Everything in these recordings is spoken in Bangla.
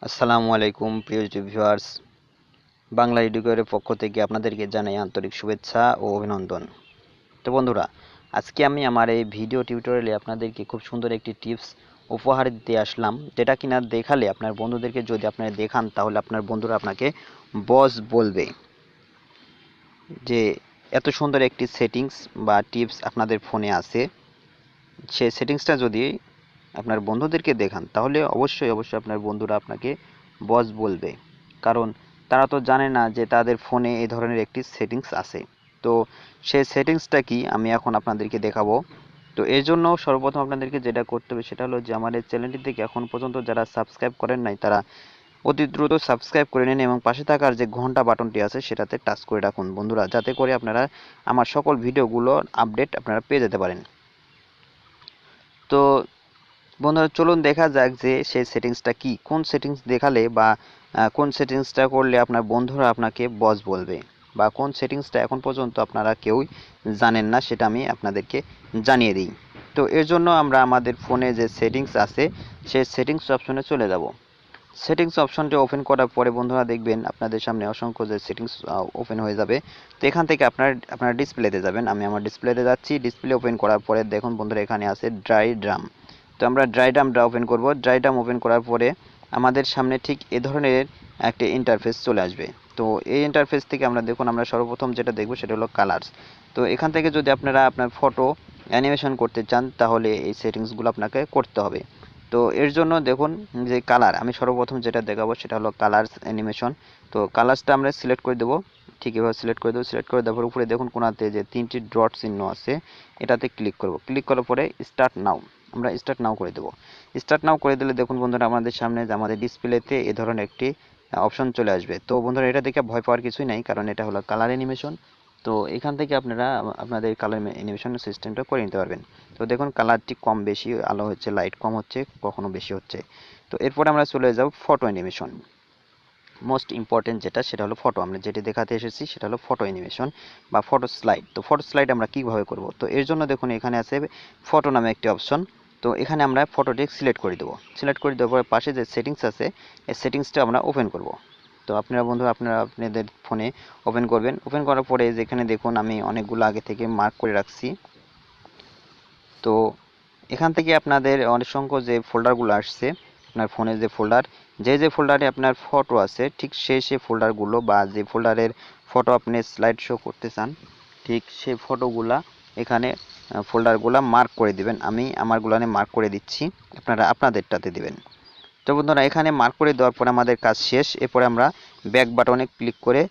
আসসালামু আলাইকুম প্রিয় ভিউয়ার্স, বাংলা এডুকেটরের পক্ষ থেকে আপনাদেরকে জানাই আন্তরিক শুভেচ্ছা ও অভিনন্দন। তো বন্ধুরা, আজকে আমি আমার এই ভিডিও টিউটোরিয়ালে আপনাদেরকে খুব সুন্দর একটি টিপস উপহার দিতে আসলাম, যেটা কিনা দেখালে আপনার বন্ধুদেরকে যদি আপনারা দেখান তাহলে আপনার বন্ধুরা আপনাকে বস বলবে যে এত সুন্দর একটি সেটিংস বা টিপস আপনাদের ফোনে আছে। সেই সেটিংসটা যদি আপনার বন্ধুদেরকে দেখান তাহলে অবশ্যই আপনার বন্ধুরা আপনাকে বস বলবে, কারণ তারা তো জানে না যে তাদের ফোনে এই ধরনের একটি সেটিংস আছে। তো সেই সেটিংসটা কি আমি এখন আপনাদেরকে দেখাবো। তো এর জন্য সর্বপ্রথম আপনাদেরকে যেটা করতে হবে সেটা হলো যে আমার এই চ্যানেলটি থেকে এখন পর্যন্ত যারা সাবস্ক্রাইব করেন নাই তারা অতি দ্রুত সাবস্ক্রাইব করে নিন এবং পাশে থাকার যে ঘন্টা বাটনটি আছে সেটাতে টাচ করে রাখুন বন্ধুরা, যাতে করে আপনারা আমার সকল ভিডিওগুলোর আপডেট আপনারা পেয়ে যেতে পারেন। তো বন্ধুরা, চলুন দেখা যাক যে সেই সেটিংসটা কি, কোন সেটিংস দেখালে বা কোন সেটিংসটা করলে আপনার বন্ধুরা আপনাকে বস বলবে, বা কোন সেটিংসটা এখন পর্যন্ত আপনারা কেউই জানেন না, সেটা আমি আপনাদেরকে জানিয়ে দিই। তো এর জন্য আমরা আমাদের ফোনে যে সেটিংস আছে সেই সেটিংস অপশনে চলে যাব। সেটিংস অপশনটি ওপেন করার পরে বন্ধুরা দেখবেন আপনাদের সামনে অসংখ্য যে সেটিংস ওপেন হয়ে যাবে। তো এখান থেকে আপনার ডিসপ্লেতে যাবেন। আমি আমার ডিসপ্লেতে যাচ্ছি। ডিসপ্লে ওপেন করার পরে দেখুন বন্ধুরা, এখানে আছে ড্রাই ড্রাম। তো আমরা ড্রাই ড্রামটা ওপেন করব। ড্রাই ড্রাম ওপেন করার পরে আমাদের সামনে ঠিক এ ধরনের একটা ইন্টারফেস চলে আসবে। তো এই ইন্টারফেস থেকে আমরা দেখুন, আমরা সর্বপ্রথম যেটা দেখব সেটা হলো কালার্স। তো এখান থেকে যদি আপনারা আপনার ফটো অ্যানিমেশন করতে চান তাহলে এই সেটিংসগুলো আপনাকে করতে হবে। তো এর জন্য দেখুন যে কালার, আমি সর্বপ্রথম যেটা দেখাবো সেটা হলো কালার্স অ্যানিমেশন। তো কালার্সটা আমরা সিলেক্ট করে দেবো। ঠিক এভাবে সিলেক্ট করে দেবো। সিলেক্ট করে দেওয়ার উপরে দেখুন কোনাতে যে তিনটি ডট চিহ্ন আছে, এটাতে ক্লিক করব। ক্লিক করার পরে স্টার্ট নাও, আমরা স্টার্ট নাও করে দেবো। স্টার্ট নাও করে দিলে দেখুন বন্ধুরা আমাদের সামনে যে আমাদের ডিসপ্লেতে এ ধরনের একটি অপশন চলে আসবে। তো বন্ধুরা, এটা দেখে ভয় পাওয়ার কিছুই নাই, কারণ এটা হলো কালার অ্যানিমেশন। তো এখান থেকে আপনারা আপনাদের কালার অ্যানিমেশন সিস্টেমটা করে নিতে পারবেন। তো দেখুন কালারটি কম বেশি আলো হচ্ছে, লাইট কম হচ্ছে, কখনো বেশি হচ্ছে। তো এরপরে আমরা চলে যাব ফটো অ্যানিমেশন। মোস্ট ইম্পর্টেন্ট যেটা সেটা হলো ফটো, আমরা যেটি দেখাতে এসেছি সেটা হলো ফটো অ্যানিমেশন বা ফটো স্লাইড। তো ফটো স্লাইড আমরা কীভাবে করব, তো এর জন্য দেখুন এখানে আছে ফটো নামে একটি অপশন। তো এখানে আমরা ফটোটি সিলেক্ট করে দেবো। সিলেক্ট করে দেওয়ার পরে পাশে যে সেটিংস আছে এই সেটিংসটা আমরা ওপেন করব। তো আপনারা বন্ধুরা আপনাদের ফোনে ওপেন করবেন। ওপেন করার পরে যেখানে দেখুন আমি অনেকগুলো আগে থেকে মার্ক করে রাখছি। তো এখান থেকে আপনাদের অসংখ্য যে ফোল্ডারগুলো আসছে, আপনার ফোনে যে ফোল্ডার, যে ফোল্ডারে আপনার ফটো আছে ঠিক সেই ফোল্ডারগুলো বা যে ফোল্ডারের ফটো আপনি স্লাইড শো করতে চান ঠিক সেই ফটোগুলা এখানে ফোল্ডারগুলা মার্ক করে দিবেন। আমি আমারগুলানে মার্ক করে দিচ্ছি, আপনারা আপনাদেরটাতে দিবেন। তো বন্ধুরা, এখানে মার্ক করে দেওয়ার পরে আমাদের কাজ শেষ। এরপরে আমরা ব্যাক বাটনে ক্লিক করে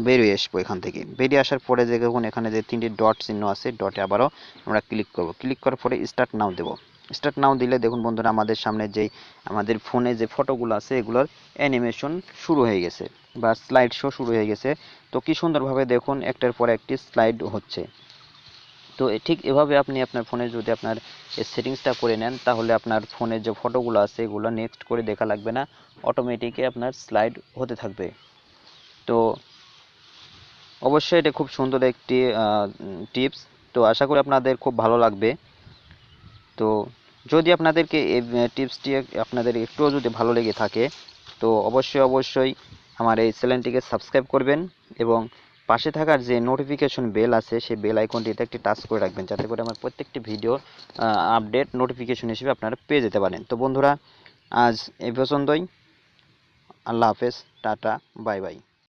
বেরিয়ে আসবো। এখান থেকে বেরিয়ে আসার পরে যে দেখুন এখানে যে তিনটি ডট চিহ্ন আছে, ডটে আবারও আমরা ক্লিক করব। ক্লিক করার পরে স্টার্ট নাও দেব। স্টার্ট নাও দিলে দেখুন বন্ধুরা আমাদের সামনে যেই আমাদের ফোনে যে ফটোগুলো আছে এগুলোর অ্যানিমেশন শুরু হয়ে গেছে বা স্লাইড শো শুরু হয়ে গেছে। তো কি সুন্দরভাবে দেখুন একটার পর একটি স্লাইড হচ্ছে। তো ঠিক এভাবে আপনি আপনার ফোনে যদি আপনার এই সেটিংসটা করে নেন তাহলে আপনার ফোনে যে ফটোগুলো আছে এগুলো নেক্সট করে দেখা লাগবে না, অটোমেটিকই আপনার স্লাইড হতে থাকবে। তো অবশ্যই এটা খুব সুন্দর একটি টিপস। তো আশা করি আপনাদের খুব ভালো লাগবে। তো যদি আপনাদেরকে এই টিপসটি আপনাদের একটুও যদি ভালো লেগে থাকে তো অবশ্যই আমার এই চ্যানেলটিকে সাবস্ক্রাইব করবেন এবং পাশে থাকার যে নোটিফিকেশন বেল আছে সেই বেল আইকনটিতে একটি টাচ করে রাখবেন, যাতে করে আমার প্রত্যেকটি ভিডিও আপডেট নোটিফিকেশন হিসেবে আপনারা পেয়ে যেতে পারেন। তো বন্ধুরা, আজ এই পর্যন্তই। আল্লাহ হাফেজ, টাটা, বাই বাই।